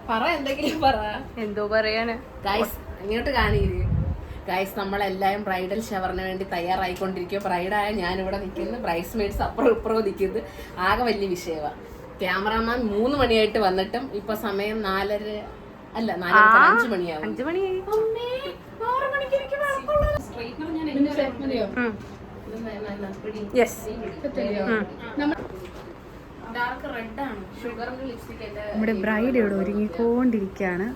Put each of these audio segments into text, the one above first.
പറ എന്തെങ്കിലും പറ. എന്തോ പറയാന്. ഗൈസ് ഇങ്ങോട്ട് കാണില്ലേ ഗൈസ്, നമ്മളെല്ലാവരും ബ്രൈഡൽ ഷവറിന് വേണ്ടി തയ്യാറായിക്കൊണ്ടിരിക്കുക. ബ്രൈഡായ ഞാനിവിടെ നിൽക്കുന്നു, ബ്രൈഡ്സ് മെയ്ഡ്സ് അപ്പുറം ഇപ്പുറവും നിൽക്കുന്നത്. ആകെ വലിയ വിഷയമാണ്. ക്യാമറാമാൻ 3 മണിയായിട്ട് വന്നിട്ടും ഇപ്പൊ സമയം 4:30 അല്ല 5 മണിയാവും. 5 മണിയായി. ഡാർക്ക് റെഡ് ആണ്. ഷുഗറിന്റെ ലിപ്സ്റ്റിക് നമ്മുടെ ബ്രൈഡ് ഇവിടെ ഒരുങ്ങിക്കൊണ്ടിരിക്കുകയാണ്.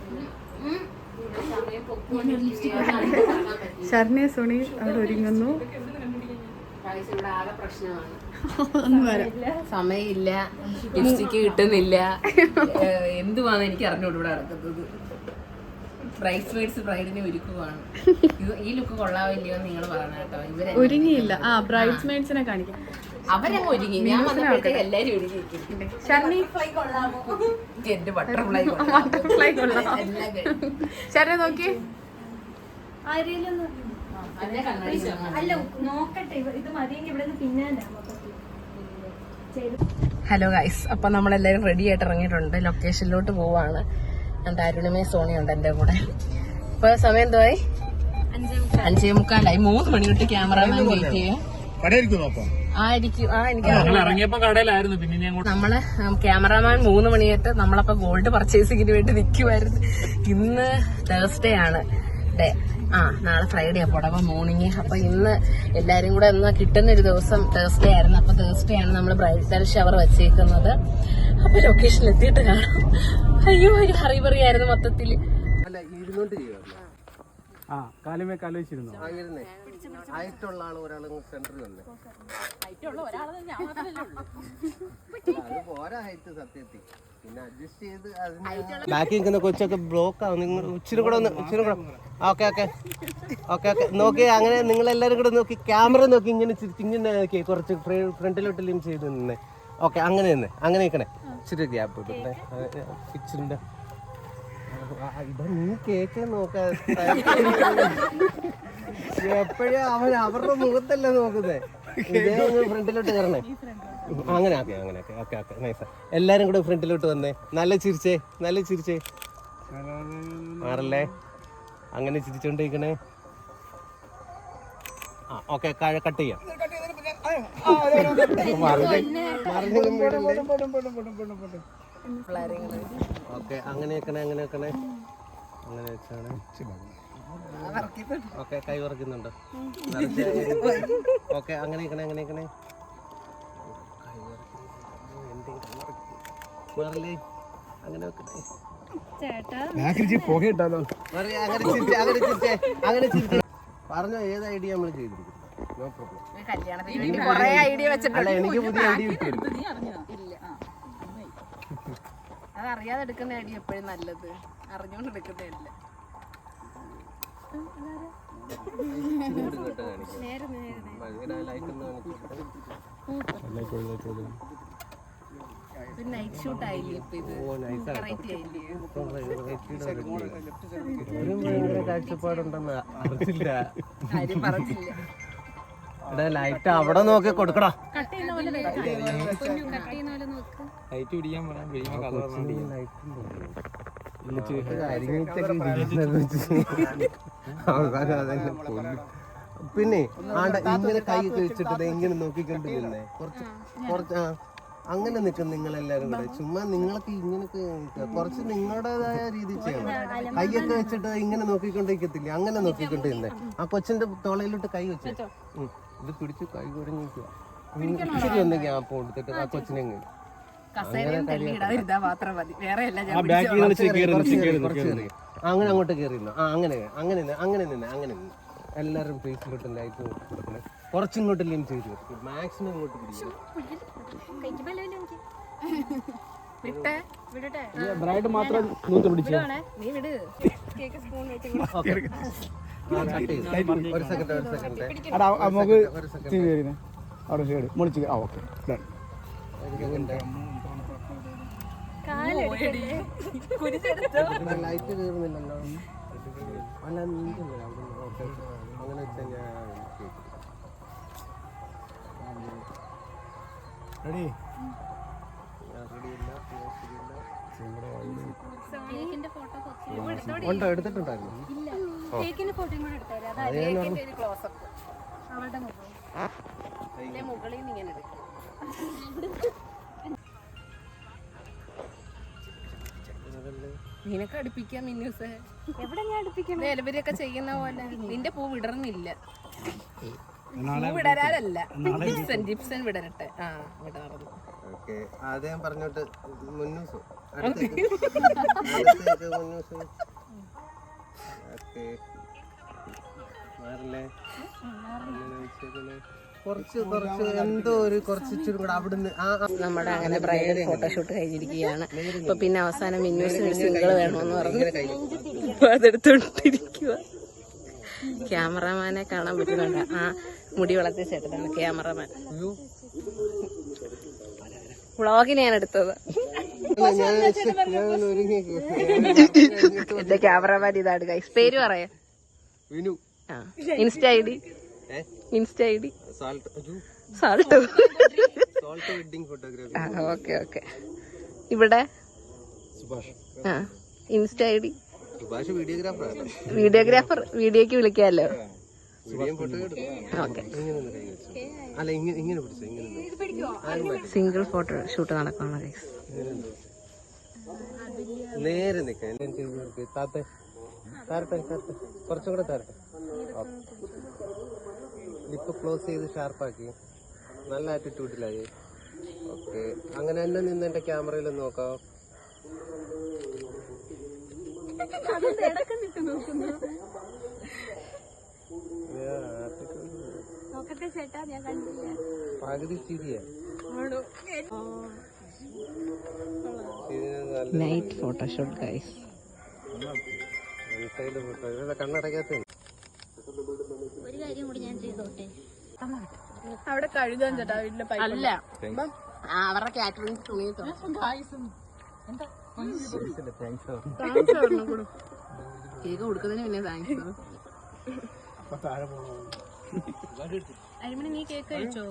ശരണ്യ സുണി അവിടെ ഒരുങ്ങുന്നു. ഇവിടെ ആകെ പ്രശ്നമാണ്. സമയമില്ല, ലിപ്സ്റ്റിക്ക് കിട്ടുന്നില്ല, എന്തുവാന്ന് എനിക്ക് അറിഞ്ഞോളൂ ഇവിടെ നടക്കുന്നത്. ബ്രൈഡ്സ് മെയ്ഡ്സ് ബ്രൈഡിനെ ഒരുക്കുവാണ്. ഈ ലുക്ക് കൊള്ളാവില്ലയോ നിങ്ങൾ പറയണ കേട്ടോ. ഇവരെ ഒരുങ്ങിയില്ല. ബ്രൈഡ്സ് മെയ്ഡ്സിനെ കാണിക്കാം. അവരങ്ങ് ഒരുങ്ങി, ഞാൻ വന്നപ്പോഴത്തേക്ക് എല്ലാരും ഒരുങ്ങി. എന്റെ ബട്ടർഫ്ലൈ ശരണ്യ നോക്കി. ഹലോ ഗൈസ്, അപ്പൊ നമ്മളെല്ലാരും റെഡി ആയിട്ട് ഇറങ്ങിയിട്ടുണ്ട്. ലൊക്കേഷനിലോട്ട് പോവാണ്. എന്റെ അരുണിമേ സോണിയുണ്ട് എന്റെ കൂടെ. ഇപ്പൊ സമയം എന്തുവായി? 5:45. 3 മണി തൊട്ട് ക്യാമറാമാൻ വെയിറ്റ് ചെയ്യാം. നമ്മള് ക്യാമറാമാൻ 3 മണിയായിട്ട് നമ്മളപ്പോ ഗോൾഡ് പർച്ചേസിങ്ങിന് വേണ്ടി നിൽക്കുമായിരുന്നു. ഇന്ന് തേഴ്സ്ഡേ ആണ് ഡേ. നാളെ ഫ്രൈഡേ അപ്പൊ അപ്പൊ മോർണിംഗ്. അപ്പൊ ഇന്ന് എല്ലാരും കൂടെ ഇന്ന് കിട്ടുന്ന ഒരു ദിവസം തേഴ്സ്ഡേ ആയിരുന്നു. അപ്പൊ തേഴ്സ്ഡേ ആണ് നമ്മൾ ബ്രൈഡൽ ഷവർ വെച്ചേക്കുന്നത്. അപ്പൊ ലൊക്കേഷനിൽ എത്തിയിട്ട് കാണാം. അയ്യോ, ഒരു ഹറിബറി ആയിരുന്നു മൊത്തത്തില്. ആയിട്ടുള്ള ആള് ഒരാൾ സെന്ററിൽ വന്നേ. ഓരോ ഹൈറ്റ് സത്യത്തിൽ പിന്നെ അഡ്ജസ്റ്റ് ചെയ്ത് ബാക്കി നിൽക്കുന്ന കൊച്ചൊക്കെ ബ്ലോക്ക് ആവും. നിങ്ങൾ ഇച്ചിരി കൂടെ ഓക്കെ ഓക്കെ ഓക്കെ ഓക്കെ നോക്കി. അങ്ങനെ നിങ്ങളെല്ലാരും കൂടെ നോക്കി, ക്യാമറ നോക്കി, ഇങ്ങനെ ഇങ്ങനെ നോക്കി, കുറച്ച് ഫ്രണ്ടിലോട്ട് ലിം ചെയ്ത് നിന്നേ. ഓക്കെ, അങ്ങനെ തന്നെ, അങ്ങനെ നിൽക്കണേ. ഇച്ചിരി ഗ്യാപ്പ് പിക്ചറിന്റെ ഇതാ നീ കേക്ക് നോക്ക. എപ്പോഴും അവരുടെ മുഖത്തല്ല നോക്കുന്നേ. ഇതേ ഫ്രണ്ടിലോട്ട് കയറണേ. അങ്ങനെ ഓക്കെ അങ്ങനെ ഓക്കെ ഓക്കെ ഓക്കെ നൈസാ. എല്ലാരും കൂടെ ഫ്രണ്ടിലോട്ട് വന്നേ. നല്ല ചിരിച്ചേ, നല്ല ചിരിച്ചേ. മാറല്ലേ, അങ്ങനെ ചിരിച്ചോണ്ടിരിക്കണേ. ഓക്കെ, കട്ട് ചെയ്യാം. ഓക്കെ, അങ്ങനെ വെക്കണേ, അങ്ങനെ വെക്കണേ, അങ്ങനെ വെച്ചാണ്. ഓക്കെ, കൈ ഉറക്കുന്നുണ്ടോ? ഓക്കെ, അങ്ങനെ വെക്കണേ, അങ്ങനെ വെക്കണേ. മാറില്ലേ, അങ്ങനെ വെക്കണേ. അങ്ങനെ ചിരിച്ചേ. പറഞ്ഞോ, ഏത് ഐഡിയ നമ്മൾ ചെയ്തിരിക്കും. No problem. അല്ല, എനിക്ക് പുതിയ ഐഡിയ കിട്ടിയിരുന്നു. അതറിയാതെ എടുക്കുന്ന ഐഡിയ എപ്പോഴും നല്ലത്, അറിഞ്ഞോണ്ട് എടുക്കുന്നതല്ല. നൈറ്റ് ഷൂട്ട് ആയില്ലേ ഇപ്പൊ ഇത്? കാഴ്ചപ്പാടുണ്ടെന്ന് അറിഞ്ഞില്ല. ഇവിടെ ലൈറ്റ് അവിടെ നോക്കി കൊടുക്കടാ. പിന്നെ ആണ്ട ഇങ്ങനെ കൈ വെച്ചിട്ട് ഇങ്ങനെ നോക്കിക്കൊണ്ടിരുന്നേ. കുറച്ച് അങ്ങനെ നിൽക്കും നിങ്ങളെല്ലാരും കൂടെ. ചുമ്മാ നിങ്ങൾക്ക് ഇങ്ങനൊക്കെ കുറച്ച് നിങ്ങളുടേതായ രീതി ചെയ്യണം. കൈയൊക്കെ വെച്ചിട്ട് ഇങ്ങനെ നോക്കിക്കൊണ്ടിരിക്കത്തില്ല, അങ്ങനെ നോക്കിക്കൊണ്ടിരുന്നേ. ആ കൊച്ചിന്റെ തോളയിലോട്ട് കൈ വെച്ച് ഇത് പിടിച്ച് കൈ കുഴഞ്ഞിരിക്കുക. ഇച്ചിരി ഒന്ന് ഗ്യാപ്പ് കൊടുത്തിട്ട് ആ കൊച്ചിനെ അങ്ങനെ അങ്ങോട്ട് കയറിയിരുന്നു. അങ്ങനെ അങ്ങനെ അങ്ങനെ നിന്ന് അങ്ങനെ നിന്ന് എല്ലാവരും ഫേസിലോട്ട് ലൈറ്റ് കൊടുക്കണേ. കുറച്ചിങ്ങോട്ട് ലിം ചെയ്ത് മാക്സിമം ഇങ്ങോട്ട് പിടിക്കണം. ബ്രൈഡ് മാത്രം പിടിച്ചു. ഒരു സെക്കൻഡ് നമുക്ക് അവിടെ സൈഡ് മുളിച്ച്. ഓക്കെ, ലൈറ്റ് കയറുന്നില്ലല്ലോ. അല്ല, അങ്ങനെ വെച്ചാൽ ഉണ്ടോ? എടുത്തിട്ടുണ്ടായിരുന്നു. മുകളിൽ നിന്ന് ഇങ്ങനെ എടുക്കും. നിനക്ക് അടുപ്പിക്കാം മിന്നൂസ്. എവിടെ ഞാൻ അടുപ്പിക്കണം? ഇവരൊക്കെ ചെയ്യുന്ന പോലെ നിന്റെ പൂ വിടർന്നില്ല. പൂ വിടരാനല്ല, ജിപ്സൺ വിടരട്ടെ. ആ വിടർന്നു. ഓക്കെ, ആദ്യം പറഞ്ഞോട്ട് മുന്നൂസ്. കുറച്ച് എന്തോ ഒരു കുറച്ചിച്ചും കൂടെ അവിടുന്ന് നമ്മുടെ അങ്ങനെ ബ്രൈഡൽ ഫോട്ടോഷൂട്ട് കഴിഞ്ഞിരിക്കുകയാണ്. ഇപ്പൊ പിന്നെ അവസാനം മിന്നൂസ് സിംഗിൾ വേണമെന്ന് പറഞ്ഞു ഇപ്പൊ അതെടുത്തോണ്ടിരിക്കുക. ക്യാമറമാനെ കാണാൻ പറ്റുന്നുണ്ട്. ആ മുടി വളർത്തിയ ചേട്ടനാണ് ക്യാമറമാൻ. വ്ളോഗിന് ഞാൻ എടുത്തത്. എന്റെ ക്യാമറമാൻ ഇതാണ് ഗൈസ്. പേര് പറയാ. Insta I D salt. Okay okay. ഇവിടെ ഇൻസ്റ്റ ഐ ഡി വീഡിയോഗ്രാഫർ. വീഡിയോക്ക് വിളിക്കാമല്ലോ. ഓക്കെ. സിംഗിൾ ഫോട്ടോ ഷൂട്ട് നടക്കണം ഗൈസ്. നേരെ നിൽക്കാം. കുറച്ചും കൂടെ തരട്ടെ. ലിപ്പ് ക്ലോസ് ചെയ്ത് ഷാർപ്പാക്കി നല്ല ആറ്റിറ്റ്യൂഡിലായി. ഓക്കെ, അങ്ങനെ തന്നെ നിന്ന് എന്റെ ക്യാമറയിൽ നോക്കാം. പകുതി ചിരിയാ. Night photoshoot guys. കണ്ണടക്കാത്ത അവിടെ കഴുകാൻ ചേട്ടാ വീട്ടിലെ അല്ല, അവരുടെ കാറ്ററിംഗ് തുണി കേക്ക് കൊടുക്കുന്നതിന് പിന്നെ താങ്ക്സ്. നീ കേക്ക് കഴിച്ചോ?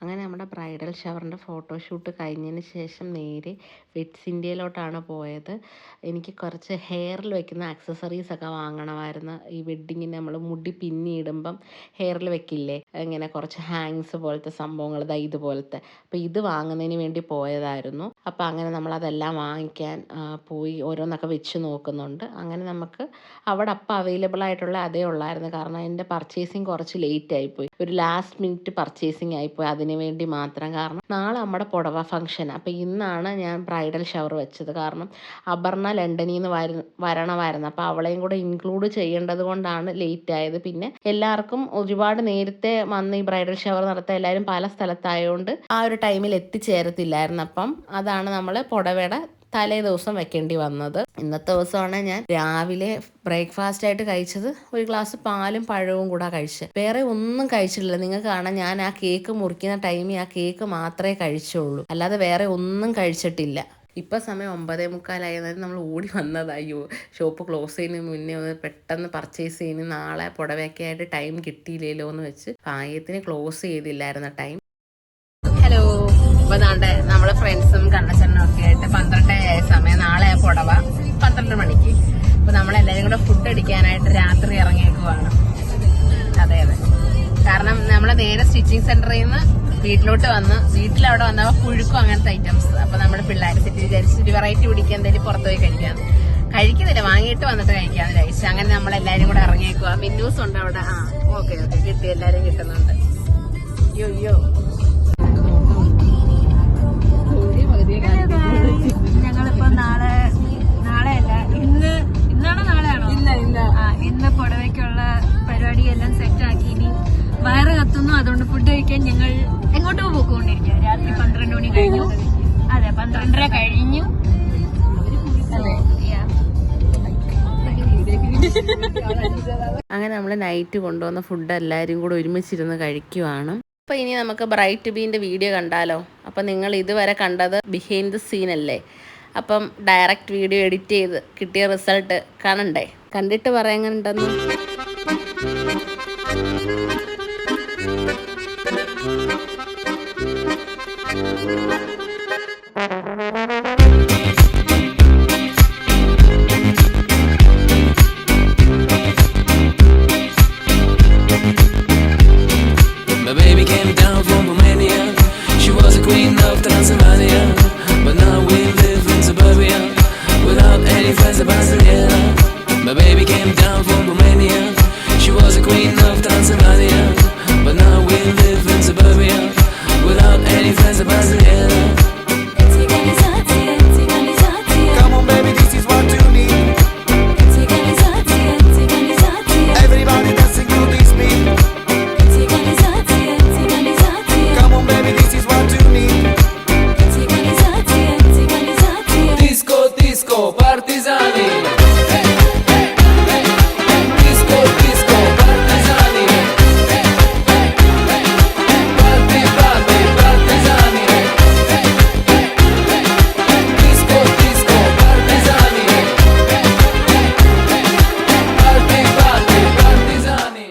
അങ്ങനെ നമ്മുടെ ബ്രൈഡൽ ഷവറിൻ്റെ ഫോട്ടോഷൂട്ട് കഴിഞ്ഞതിന് ശേഷം നേരെ വെറ്റ്സ് ഇന്ത്യയിലോട്ടാണ് പോയത്. എനിക്ക് കുറച്ച് ഹെയറിൽ വെക്കുന്ന ആക്സസറീസ് ഒക്കെ വാങ്ങണമായിരുന്നു. ഈ വെഡ്ഡിങ്ങിന് നമ്മൾ മുടി പിന്നിടുമ്പം ഹെയറിൽ വെക്കില്ലേ, ഇങ്ങനെ കുറച്ച് ഹാങ്സ് പോലത്തെ സംഭവങ്ങൾ, ഇതുപോലത്തെ. അപ്പോൾ ഇത് വാങ്ങുന്നതിന് വേണ്ടി പോയതായിരുന്നു. അപ്പോൾ അങ്ങനെ നമ്മളതെല്ലാം വാങ്ങിക്കാൻ പോയി ഓരോന്നൊക്കെ വെച്ച് നോക്കുന്നുണ്ട്. അങ്ങനെ നമുക്ക് അവിടെ അപ്പം അവൈലബിൾ ആയിട്ടുള്ള അതേ ഉള്ളായിരുന്നു. കാരണം എൻ്റെ പർച്ചേസിങ് കുറച്ച് ലേറ്റ് ആയിപ്പോയി. ഒരു ലാസ്റ്റ് മിനിറ്റ് പർച്ചേസിങ് ആയിപ്പോയി അതിന് വേണ്ടി മാത്രം. കാരണം നാളെ നമ്മുടെ പുടവ ഫംഗ്ഷൻ. അപ്പോൾ ഇന്നാണ് ഞാൻ ബ്രൈഡൽ ഷവർ വെച്ചത്. കാരണം അപർണ ലണ്ടനിൽ നിന്ന് വരണമായിരുന്നു. അപ്പോൾ അവളെയും കൂടെ ഇൻക്ലൂഡ് ചെയ്യേണ്ടത് കൊണ്ടാണ് ലേറ്റ് ആയത്. പിന്നെ എല്ലാവർക്കും ഒരുപാട് നേരത്തെ വന്ന് ഈ ബ്രൈഡൽ ഷവർ നടത്താൻ എല്ലാവരും പല സ്ഥലത്തായതുകൊണ്ട് ആ ഒരു ടൈമിൽ എത്തിച്ചേരത്തില്ലായിരുന്നു. അപ്പം അതാണ് നമ്മൾ പുടവയുടെ തലേ ദിവസം വെക്കേണ്ടി വന്നത്. ഇന്നത്തെ ദിവസമാണ് ഞാൻ രാവിലെ ബ്രേക്ക്ഫാസ്റ്റ് ആയിട്ട് കഴിച്ചത്. ഒരു ഗ്ലാസ് പാലും പഴവും കൂടെ കഴിച്ച്, വേറെ ഒന്നും കഴിച്ചിട്ടില്ല. നിങ്ങൾക്ക് കാണാം, ഞാൻ ആ കേക്ക് മുറിക്കുന്ന ടൈമിൽ ആ കേക്ക് മാത്രമേ കഴിച്ചുള്ളൂ, അല്ലാതെ വേറെ ഒന്നും കഴിച്ചിട്ടില്ല. ഇപ്പം സമയം 9:45. നമ്മൾ ഓടി വന്നതായോ ഷോപ്പ് ക്ലോസ് ചെയ്യുന്നതിന് മുന്നേ ഒന്ന് പെട്ടെന്ന് പർച്ചേസ് ചെയ്യുന്ന, നാളെ പുടവയൊക്കെ ആയിട്ട് ടൈം കിട്ടിയില്ലല്ലോ എന്ന് വെച്ച് പായത്തിന് ക്ലോസ് ചെയ്തില്ലായിരുന്ന ടൈം. ഹലോ, ഇപ്പൊ നമ്മളെ ഫ്രണ്ട്സും കണ്ണച്ചനും ഒക്കെ ആയിട്ട് 12 സമയം, നാളെ പുടവ 12 മണിക്ക്. അപ്പൊ നമ്മളെല്ലാരും കൂടെ ഫുഡ് അടിക്കാനായിട്ട് രാത്രി ഇറങ്ങിയേക്കുവാണ്. അതെ അതെ, കാരണം നമ്മള് നേരെ സ്റ്റിച്ചിങ് സെന്ററിൽ നിന്ന് വീട്ടിലോട്ട് വന്ന് വീട്ടിലവിടെ വന്നപ്പോ പുഴുക്കും അങ്ങനത്തെ ഐറ്റംസ്. അപ്പൊ നമ്മള് പിള്ളേരെ സെറ്റ് വിചാരിച്ചിട്ട് വെറൈറ്റി പിടിക്കാൻ എന്തെങ്കിലും പുറത്തു പോയി കഴിക്കുന്നില്ല, വാങ്ങിയിട്ട് വന്നിട്ട് കഴിക്കാന്ന് കഴിച്ചു. അങ്ങനെ നമ്മളെല്ലാരും കൂടെ ഇറങ്ങിയേക്കുക. മിന്നൂസ് ഉണ്ട് അവിടെ. ഓക്കെ കിട്ടി, എല്ലാരും കിട്ടുന്നുണ്ട്. യോ ഞങ്ങളിപ്പോ നാളെയല്ല, ഇന്നാണോ നാളെയാണോ? ഇന്ന് പുടവയ്ക്കുള്ള പരിപാടിയെല്ലാം സെറ്റാക്കി. ഇനി വയറ് കത്തുന്നു, അതുകൊണ്ട് ഫുഡ് കഴിക്കാൻ ഞങ്ങൾ എങ്ങോട്ടോ പോയിക്കൊണ്ടിരിക്കുക. രാത്രി 12 മണി കഴിഞ്ഞു. അതെ, 12:30 കഴിഞ്ഞു. അതെ, അങ്ങനെ നമ്മൾ നൈറ്റ് കൊണ്ടുവന്ന ഫുഡ് എല്ലാവരും കൂടെ ഒരുമിച്ചിരുന്ന് കഴിക്കുവാണ്. അപ്പോൾ ഇനി നമുക്ക് ബ്രൈറ്റ് ടു ബീൻ്റെ വീഡിയോ കണ്ടാലോ? അപ്പം നിങ്ങൾ ഇതുവരെ കണ്ടത് ബിഹൈൻഡ് ദ സീൻ അല്ലേ? അപ്പം ഡയറക്റ്റ് വീഡിയോ എഡിറ്റ് ചെയ്ത് കിട്ടിയ റിസൾട്ട് കാണണ്ടേ? കണ്ടിട്ട് പറയാനുണ്ടെന്ന്. My baby came down from Romania. She was a queen of Transylvania, but now we live in suburbia without any friends of Barcelona. My baby came down from Romania. She was a queen of Transylvania, but now we live in suburbia without any friends of Barcelona.